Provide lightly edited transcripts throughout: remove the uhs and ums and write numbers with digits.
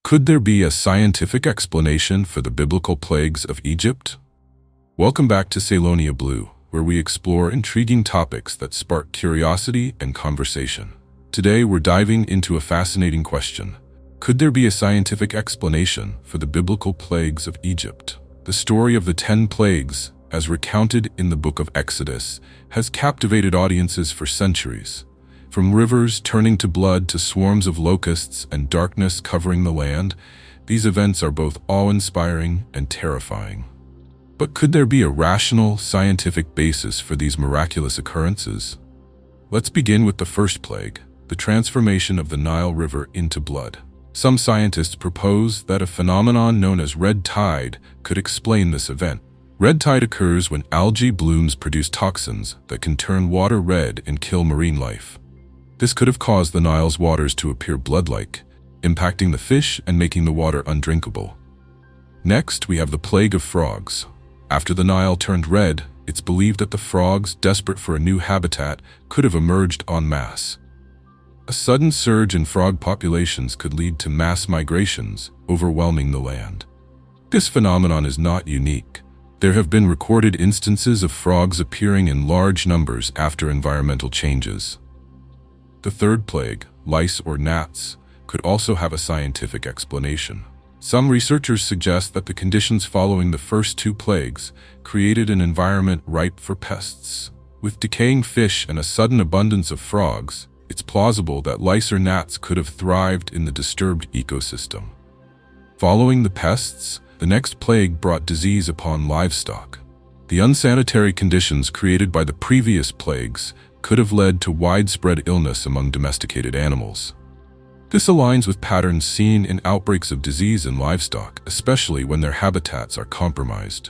Could there be a scientific explanation for the biblical plagues of Egypt? Welcome back to Ceylonia Blue, where we explore intriguing topics that spark curiosity and conversation. Today we're diving into a fascinating question. Could there be a scientific explanation for the biblical plagues of Egypt? The story of the 10 plagues, as recounted in the book of Exodus, has captivated audiences for centuries. From rivers turning to blood to swarms of locusts and darkness covering the land, these events are both awe-inspiring and terrifying. But could there be a rational, scientific basis for these miraculous occurrences? Let's begin with the first plague, the transformation of the Nile River into blood. Some scientists propose that a phenomenon known as red tide could explain this event. Red tide occurs when algae blooms produce toxins that can turn water red and kill marine life. This could have caused the Nile's waters to appear blood-like, impacting the fish and making the water undrinkable. Next, we have the plague of frogs. After the Nile turned red, it's believed that the frogs, desperate for a new habitat, could have emerged en masse. A sudden surge in frog populations could lead to mass migrations, overwhelming the land. This phenomenon is not unique. There have been recorded instances of frogs appearing in large numbers after environmental changes. The third plague, lice or gnats, could also have a scientific explanation. Some researchers suggest that the conditions following the first two plagues created an environment ripe for pests. With decaying fish and a sudden abundance of frogs, it's plausible that lice or gnats could have thrived in the disturbed ecosystem. Following the pests, the next plague brought disease upon livestock. The unsanitary conditions created by the previous plagues could have led to widespread illness among domesticated animals. This aligns with patterns seen in outbreaks of disease in livestock, especially when their habitats are compromised.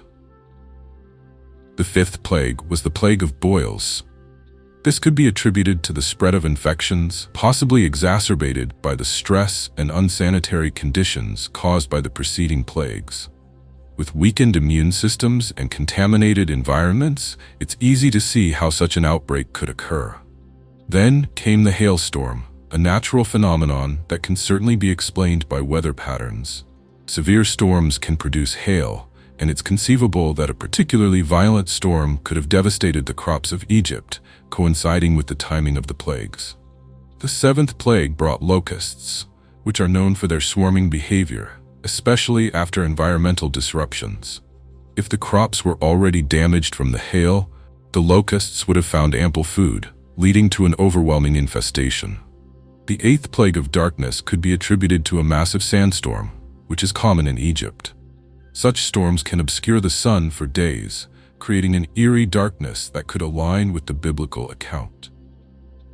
The fifth plague was the plague of boils. This could be attributed to the spread of infections, possibly exacerbated by the stress and unsanitary conditions caused by the preceding plagues. With weakened immune systems and contaminated environments, it's easy to see how such an outbreak could occur. Then came the hailstorm, a natural phenomenon that can certainly be explained by weather patterns. Severe storms can produce hail, and it's conceivable that a particularly violent storm could have devastated the crops of Egypt, coinciding with the timing of the plagues. The seventh plague brought locusts, which are known for their swarming behavior, especially after environmental disruptions. If the crops were already damaged from the hail, the locusts would have found ample food, leading to an overwhelming infestation. The eighth plague of darkness could be attributed to a massive sandstorm, which is common in Egypt. Such storms can obscure the sun for days, creating an eerie darkness that could align with the biblical account.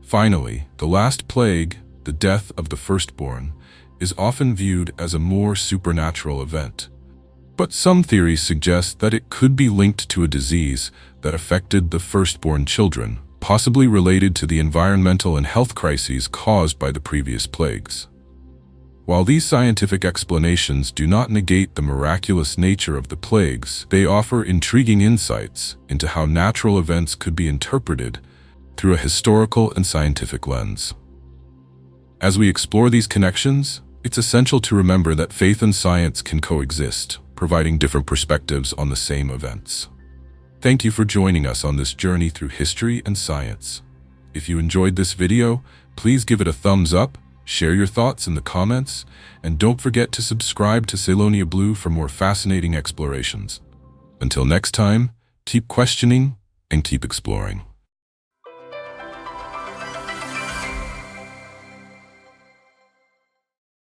Finally, the last plague, the death of the firstborn, is often viewed as a more supernatural event. But some theories suggest that it could be linked to a disease that affected the firstborn children, possibly related to the environmental and health crises caused by the previous plagues. While these scientific explanations do not negate the miraculous nature of the plagues, they offer intriguing insights into how natural events could be interpreted through a historical and scientific lens. As we explore these connections, it's essential to remember that faith and science can coexist, providing different perspectives on the same events. Thank you for joining us on this journey through history and science. If you enjoyed this video, please give it a thumbs up, share your thoughts in the comments, and don't forget to subscribe to Ceylonia Blue for more fascinating explorations. Until next time, keep questioning and keep exploring.